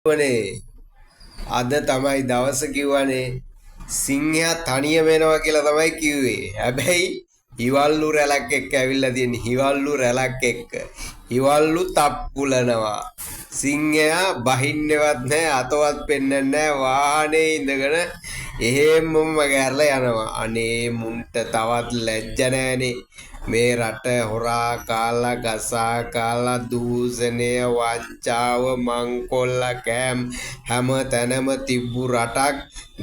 වනේ අද තමයි දවස කිව්වනේ සිංහයා තනියම වෙනවා කියලා තමයි කිව්වේ. හැබැයි හිවල්ලු රැලක් එක්ක ඇවිල්ලා තියෙන හිවල්ලු රැලක් එක්ක හිවල්ලු තප්පුලනවා. සිංහයා බහින්නවත් නැහැ අතවත් පෙන්නන්නේ නැහැ වාහනේ ඉඳගෙන එහෙම්මම ගෑරලා යනවා. අනේ මුන්ට තවත් ලැජ්ජ නැහනේ. මේ රට හොරා කාලා ගසා කාලා දූෂණය වංචාව මංකොල්ල කෑම් හැම තැනම තිබ්බු රටක්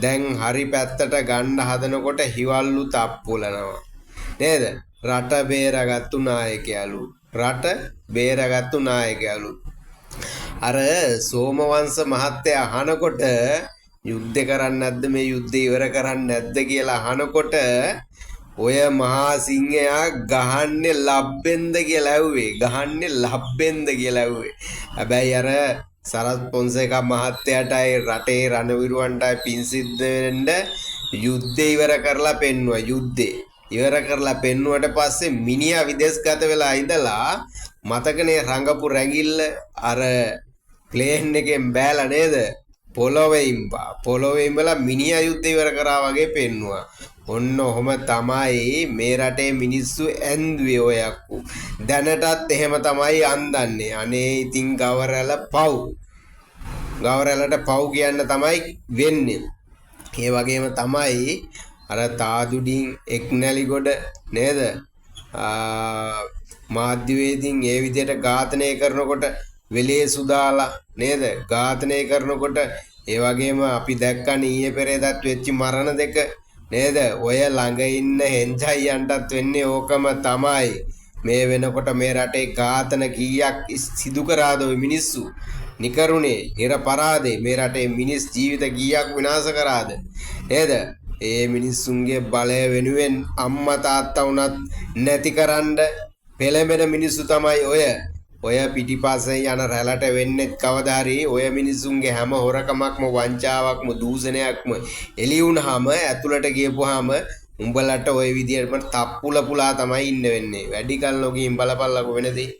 දැන් හරි පැත්තට ගන්න හදනකොට හිවල්ලු තප්පුලනවා නේද? රට බේරගත්තු නායකයලු. රට බේරගත්තු නායකයලු. අර සෝමවංශ මහත්තයා අහනකොට යුද්ධ කරන්නේ නැද්ද මේ යුද්ධය ඉවර කරන්නේ නැද්ද කියලා අහනකොට ඔය මහා සිංහයා ගහන්නේ ලබ්බෙන්ද කියලා ඇහුවේ. ගහන්නේ ලබ්බෙන්ද කියලා ඇහුවේ. හැබැයි අර සරත් පොන්සේකා මහත්තයාටයි රටේ රණවිරුවන්ටයි පින් සිද්ධ වෙන්න යුද්ධය ඉවර කරලා පෙන්නුවා. යුද්ධේ ඉවර කරලා පෙන්නුවට පස්සේ මිනිහා විදේශගත වෙලා ඉඳලා මතකනේ රංගපු රැඟිල්ල අර ප්ලේන් එකෙන් බෑලා නේද? පොළොවේ ඉඹලා මිනිහා යුද්ධය ඉවර කරා වගේ පෙන්නුවා. ඔන්න ඔහොම තමයි මේ රටේ මිනිස්සු ඇන්දුවේ ඔය අක්කු. දැනටත් එහෙම තමයි අන්දන්නේ. අනේ ඉතින් ගවරැල පව්. ගවරැලට පව් කියන්න තමයි වෙන්නේ. ඒ වගේම තමයි අර තාදුඩින් එක්නැලිගොඩ නේද? මාධ්‍යවේදීන් ඒ විදිහට ඝාතනය කරනකොට වෙලේ සුදාලා නේද? ඝාතනය කරනකොට ඒ වගේම අපි දැක්කනේ ඊයේ පෙරේදත් වෙච්ච මරණ දෙක නේද? ඔය ළඟ ඉන්න හෙන්ජයියන්ටත් වෙන්නේ ඕකම තමයි. මේ වෙනකොට මේ රටේ ඝාතන කීයක් සිදු කරාද ඔය මිනිස්සු? නිකරුණේ නිරපරාදේ මේ රටේ මිනිස් ජීවිත කීයක් විනාශ කරාද නේද? ඒ මිනිස්සුන්ගේ බලය වෙනුවෙන් අම්මා තාත්තා වුණත් නැතිකරන්න පෙළඹෙන මිනිස්සු තමයි ඔය පිටිපස්සේ යන රැළට වෙන්නේ කවදා හරි ඔය මිනිස්සුන්ගේ හැම හොරකමක්ම වංචාවක්ම දූෂණයක්ම එළි වුණාම ඇතුළට ගියපුවාම උඹලට ওই විදිහටම තප්පුල පුලා තමයි ඉන්න වෙන්නේ. වැඩි කල් නොගින් බලපල්ලකෝ වෙනදී.